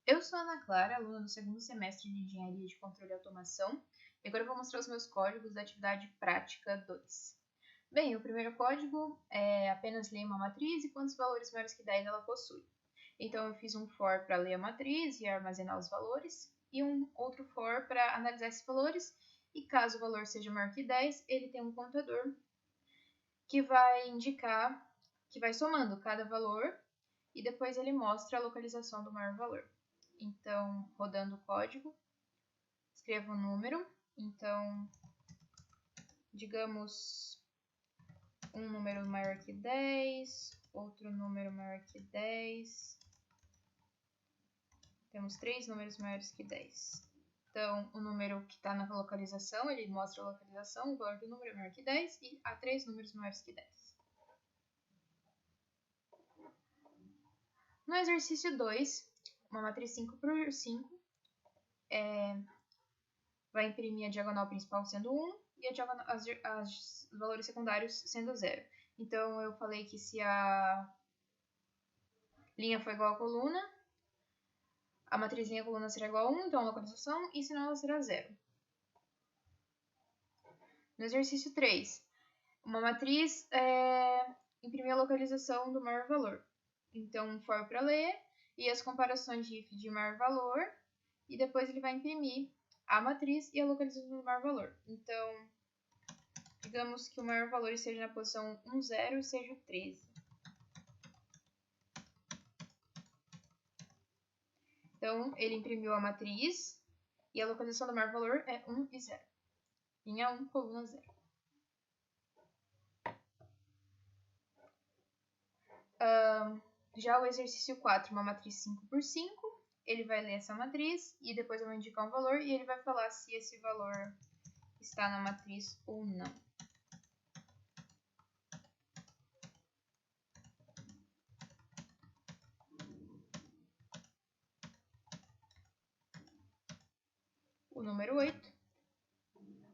Eu sou a Ana Clara, aluna do segundo semestre de Engenharia de Controle e Automação, e agora eu vou mostrar os meus códigos da atividade prática 2. Bem, o primeiro código é apenas ler uma matriz e quantos valores maiores que 10 ela possui. Então eu fiz um for para ler a matriz e armazenar os valores, e um outro for para analisar esses valores, e caso o valor seja maior que 10, ele tem um contador que vai indicar, que vai somando cada valor, e depois ele mostra a localização do maior valor. Então, rodando o código, escrevo o número. Então, digamos, um número maior que 10, outro número maior que 10. Temos 3 números maiores que 10. Então, o número que está na localização, ele mostra a localização, o valor do número é maior que 10, e há 3 números maiores que 10. No exercício 2, uma matriz 5 por 5 vai imprimir a diagonal principal sendo 1 e os valores secundários sendo 0. Então, eu falei que se a linha for igual à coluna, a matriz linha coluna será igual a 1, então a localização, e senão ela será 0. No exercício 3, uma matriz imprimir a localização do maior valor. Então, um for para ler e as comparações de if de maior valor, e depois ele vai imprimir a matriz e a localização do maior valor. Então, digamos que o maior valor esteja na posição 1, 0 e seja o 13. Então, ele imprimiu a matriz e a localização do maior valor é 1 e 0. Linha 1, coluna 0. Já o exercício 4, uma matriz 5 por 5, ele vai ler essa matriz e depois eu vou indicar um valor e ele vai falar se esse valor está na matriz ou não. O número 8,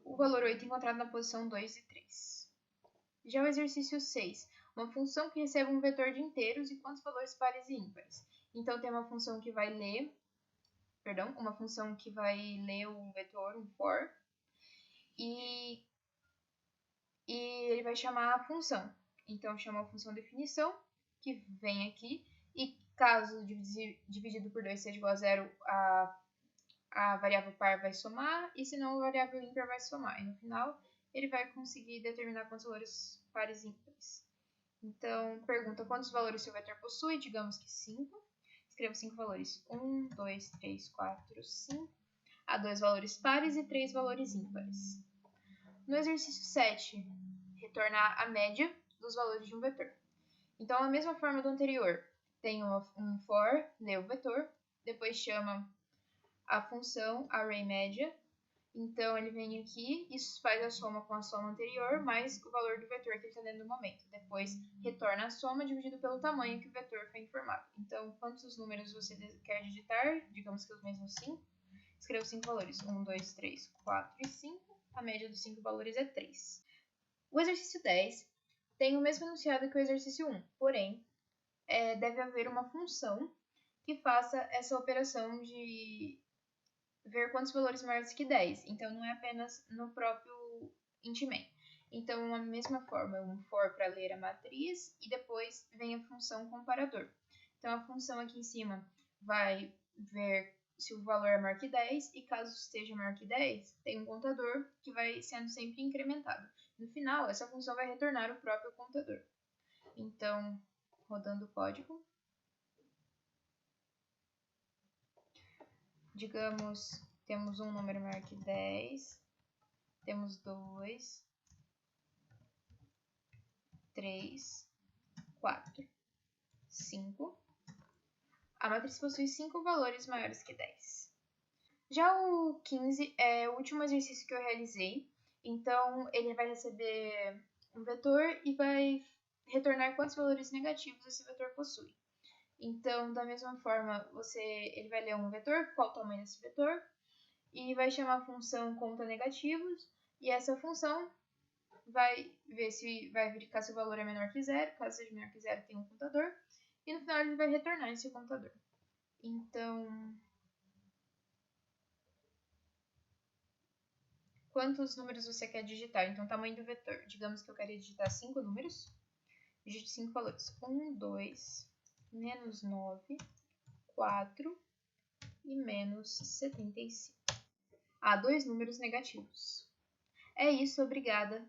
o valor 8 encontrado na posição 2 e 3. Já o exercício 6, uma função que recebe um vetor de inteiros e quantos valores pares e ímpares. Então, tem uma função que vai ler, o vetor, um for, e ele vai chamar a função. Então, chama a função definição, que vem aqui, e caso dividido por 2 seja igual a 0, a variável par vai somar, e se não, a variável ímpar vai somar. E no final, ele vai conseguir determinar quantos valores pares e ímpares. Então, pergunta quantos valores seu vetor possui, digamos que 5. Escrevo 5 valores, 1, 2, 3, 4, 5. Há 2 valores pares e 3 valores ímpares. No exercício 7, retornar a média dos valores de um vetor. Então, a mesma forma do anterior, tem um for, lê o vetor, depois chama a função arrayMedia. Então, ele vem aqui e faz a soma com a soma anterior, mais o valor do vetor que ele está dentro do momento. Depois, retorna a soma dividido pelo tamanho que o vetor foi informado. Então, quantos números você quer digitar? Digamos que os mesmos 5. Escrevo 5 valores. 1, 2, 3, 4 e 5. A média dos 5 valores é 3. O exercício 10 tem o mesmo enunciado que o exercício 1, porém, deve haver uma função que faça essa operação de ver quantos valores maiores que 10. Então, não é apenas no próprio int main. Então, a mesma forma, um for para ler a matriz e depois vem a função comparador. Então, a função aqui em cima vai ver se o valor é maior que 10 e caso esteja maior que 10, tem um contador que vai sendo sempre incrementado. No final, essa função vai retornar o próprio contador. Então, rodando o código, digamos, temos um número maior que 10, temos 2, 3, 4, 5. A matriz possui 5 valores maiores que 10. Já o 15 é o último exercício que eu realizei. Então, ele vai receber um vetor e vai retornar quantos valores negativos esse vetor possui. Então, da mesma forma, ele vai ler um vetor, qual o tamanho desse vetor, e vai chamar a função conta negativos, e essa função vai verificar se o valor é menor que 0, caso seja menor que 0 tem um contador, e no final ele vai retornar esse contador. Então, quantos números você quer digitar. Então, tamanho do vetor. Digamos que eu quero digitar 5 números. Digite 5 valores. 1, 2, menos 9, 4 e menos 75. Há 2 números negativos. É isso, obrigada.